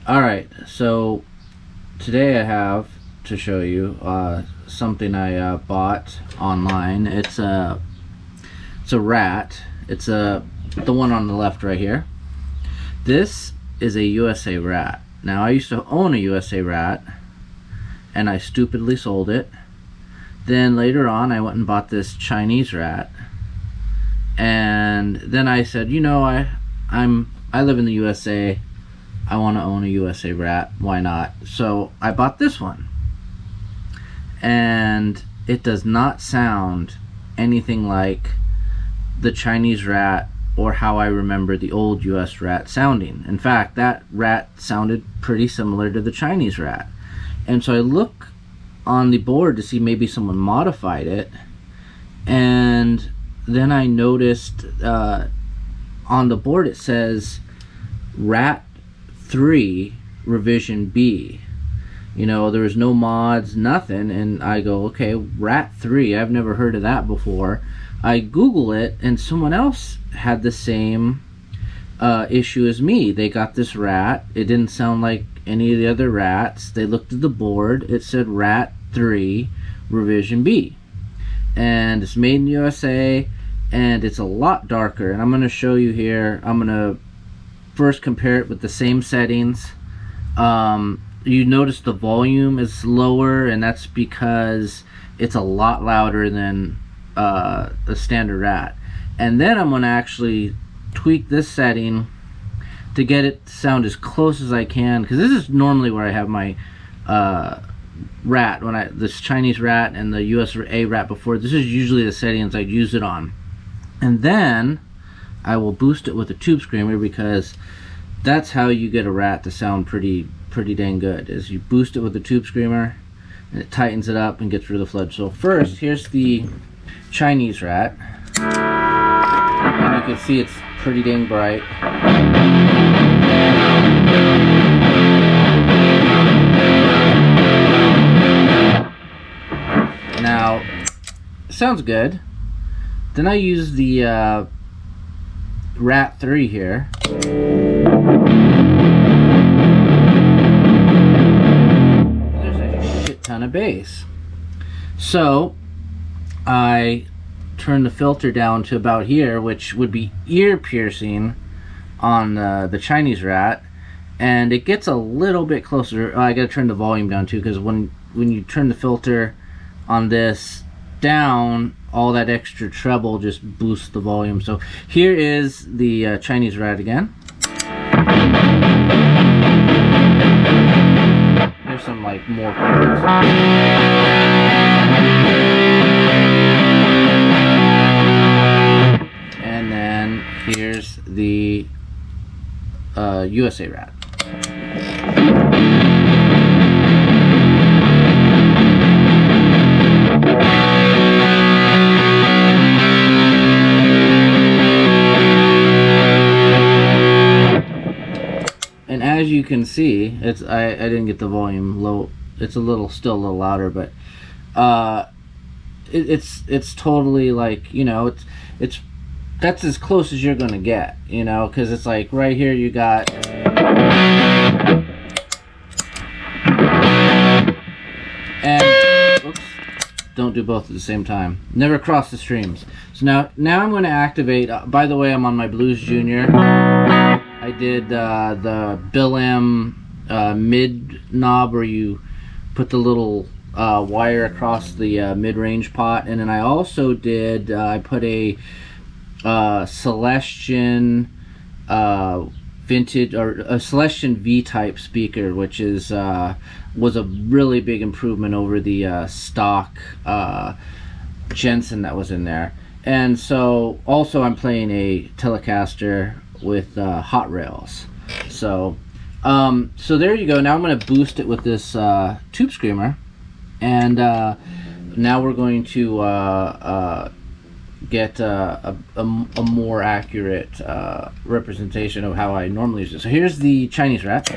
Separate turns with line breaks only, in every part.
Alright, so today I have to show you something I bought online. It's a rat. It's the one on the left right here. This is a USA rat. Now, I used to own a USA rat and I stupidly sold it. Then later on I went and bought this Chinese rat, and then I said, you know, I live in the USA. I want to own a USA rat. Why not? So I bought this one, and it does not sound anything like the Chinese rat or how I remember the old US rat sounding. In fact, that rat sounded pretty similar to the Chinese rat. And so I look on the board to see maybe someone modified it, and then I noticed on the board it says Rat 3 revision B. You know, there was no mods, nothing, and I go, okay, Rat 3, I've never heard of that before. I Google it, and someone else had the same issue as me. They got this rat. It didn't sound like any of the other rats. They looked at the board. It said Rat 3 revision B, and it's made in the USA, and it's a lot darker. And I'm going to show you here. I'm going to first compare it with the same settings. You notice the volume is lower, and that's because it's a lot louder than the standard rat. And then I'm going to actually tweak this setting to get it to sound as close as I can, because this is normally where I have my rat, this Chinese rat and the USA rat before. This is usually the settings I'd use it on. And then I will boost it with a tube screamer, because that's how you get a rat to sound pretty dang good, is you boost it with a tube screamer and it tightens it up and gets rid of the flood. So first, here's the Chinese rat, and you can see it's pretty dang bright. Now, sounds good. Then I use the Rat 3 here. There's a shit ton of bass. So I turn the filter down to about here, which would be ear piercing on the Chinese rat, and it gets a little bit closer. I gotta turn the volume down too, because when you turn the filter on this down, all that extra treble just boosts the volume. So here is the Chinese rat again. There's some like more chords. And then here's the USA rat. And as you can see, I didn't get the volume low. It's still a little louder, but it's totally like, you know, that's as close as you're gonna get, you know, because it's like right here you got, and oops, don't do both at the same time. Never cross the streams. So now I'm going to activate. By the way, I'm on my Blues Junior. I did the Bill M mid knob, where you put the little wire across the mid-range pot, and then I also did I put a Celestion vintage, or a Celestion V-type speaker, which is was a really big improvement over the stock Jensen that was in there. And so also I'm playing a Telecaster with hot rails. So so there you go. Now I'm going to boost it with this tube screamer, and now we're going to get a more accurate representation of how I normally use it. So here's the Chinese rat.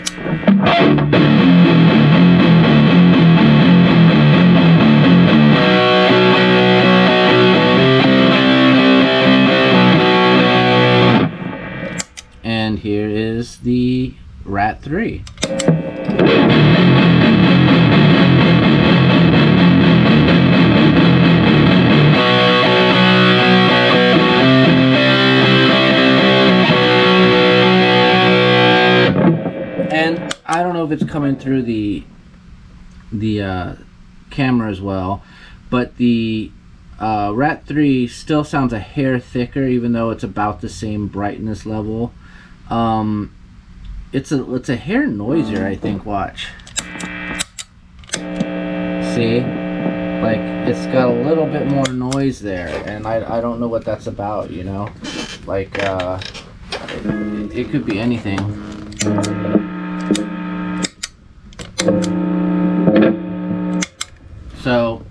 And here is the Rat 3. And I don't know if it's coming through the camera as well, but the Rat 3 still sounds a hair thicker, even though it's about the same brightness level. It's a hair noisier, I think. Watch. See? Like, it's got a little bit more noise there, and I don't know what that's about, you know? Like, it could be anything. So,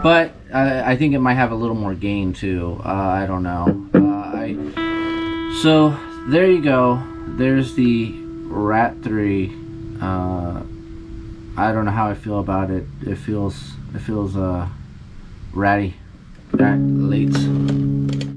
but I think it might have a little more gain too. I don't know. So there you go. There's the Rat 3. I don't know how I feel about it. It feels ratty. That late.